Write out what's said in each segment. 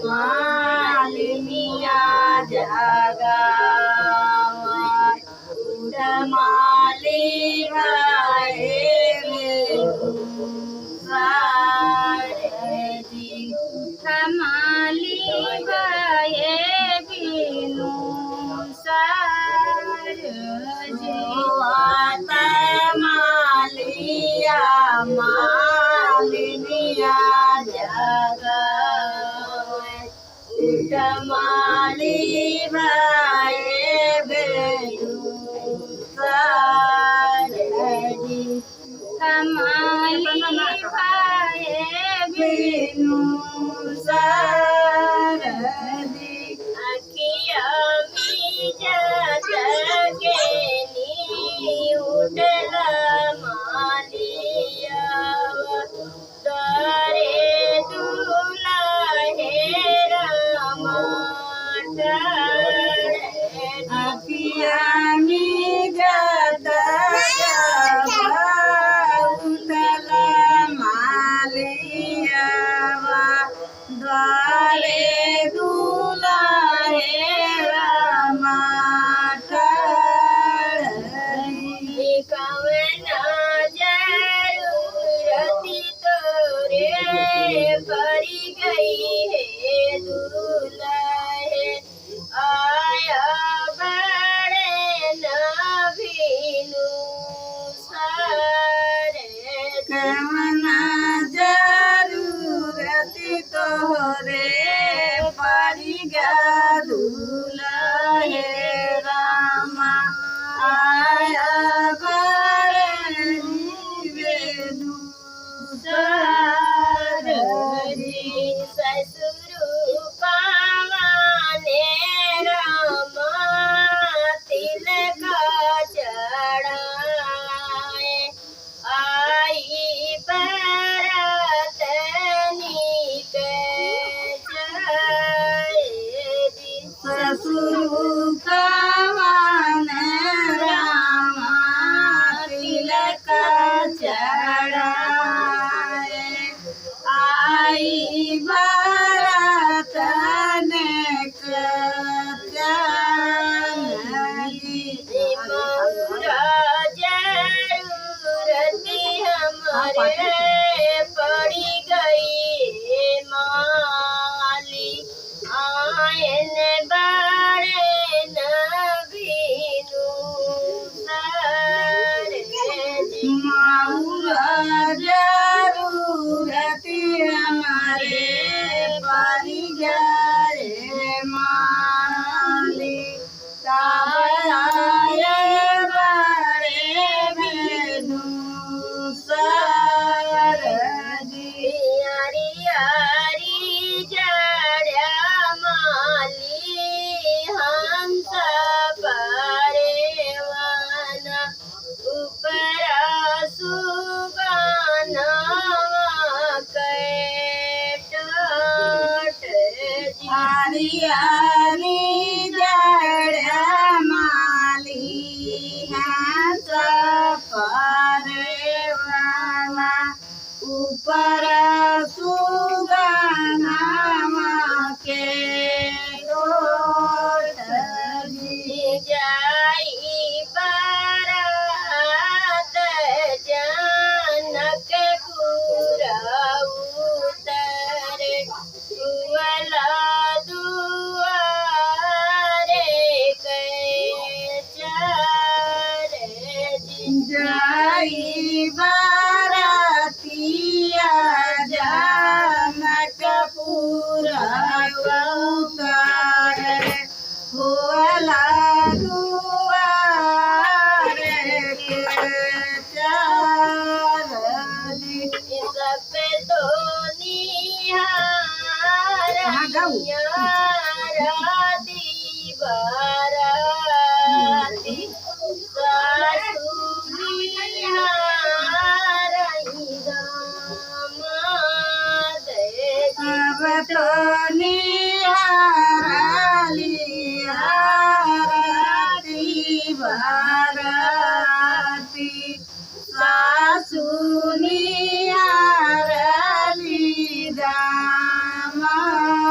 मालिनिया जगावा उठ माली भाए सारदी माली भाए बिनु सारदी मालिया मालिनिया जगावे उठ माली भाए बिनु सारदी माली भाए बिनु सारदी अखिया जगेनी उठल मालिया तारे दुलाहे रमाटर अखिया उठल मालिया द्वारे दुलाहे परी गई है दूल्हे आया बड़े नभीनु सारे कमना जरूरत तोरे परी गा दूल्हे रामा आया बड़े निवेनु ससुरु पावाने रामा तिलक चढ़ाए आई बरतनी के ससुरु पावाने रामा तिलक चढ़ाए आई बरतन जरूरत हमारे पड़ी गई माली आयन बड़े नबीनु सारे जरूरत हमारे परी गए माली तारे बड़े बेनु सारदी यारी यारी जड़ा माली हंस परेवाना ऊपरा सुगाना आरी आरी जड़ा माली हंस परेवाना ऊपर सुगाना के जाई बारात जनक पूरा उतरे वाला दुआरे के चारे जाई बारातिया जनक पूरा उतरे वाला दुआरे के चारे सब तो राती बाराती सासुनिहारही दामाद सब तो निहारली आरती बाराती सासुनिहारली दामाद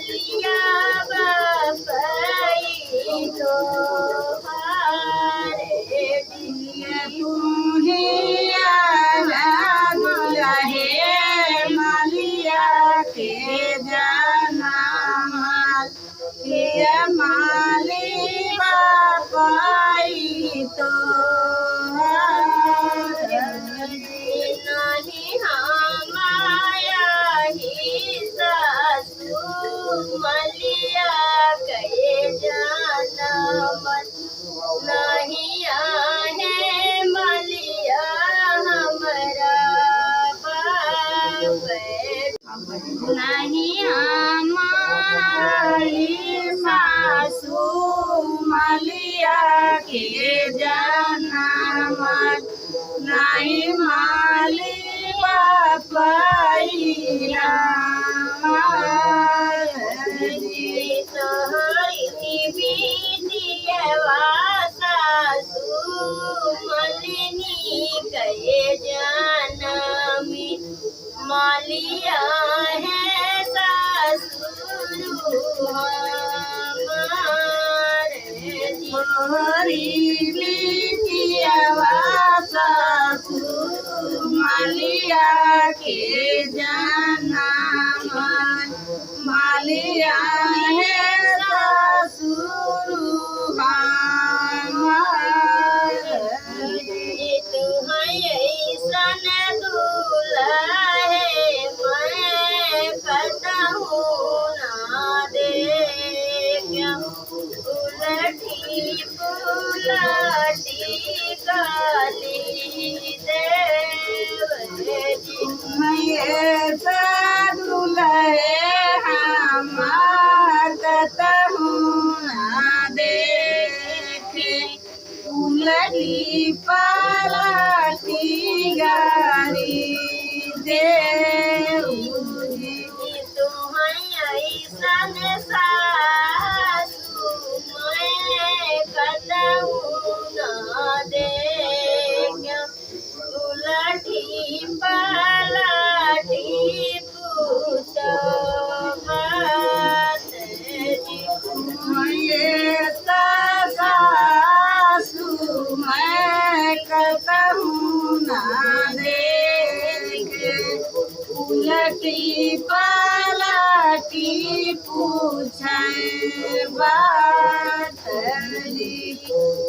मलिया बापई तो हारे तुम्हिया दुलहे मलिया के जाना ये माली बापई तो नहीं हमाया ही सासू मलिया कहे जाना मन नहीं आहे मलिया हमारा बाप नहीं हमारी सासू मलिया के जाना मन नहीं माली बापैया तोहरी बिटिया सासू मलिनी कहे जाना मालिया है सासुरु हमारे तोहरी बिटिया सासू मलिया के जाना मन मालिया है ससुरु हमारे ऐसन दुल्हे मैं कतहु ना देखा उलटी पुलटी काली देव दुलहे हमार कतहु ना देखे उलटी पलटी गारी देव ऐसन सासू मैं कतहु ना देखा उलटी पलटी पूछ बात सासू मैं कतहु ना देखे उलटी पलटी पूछे बात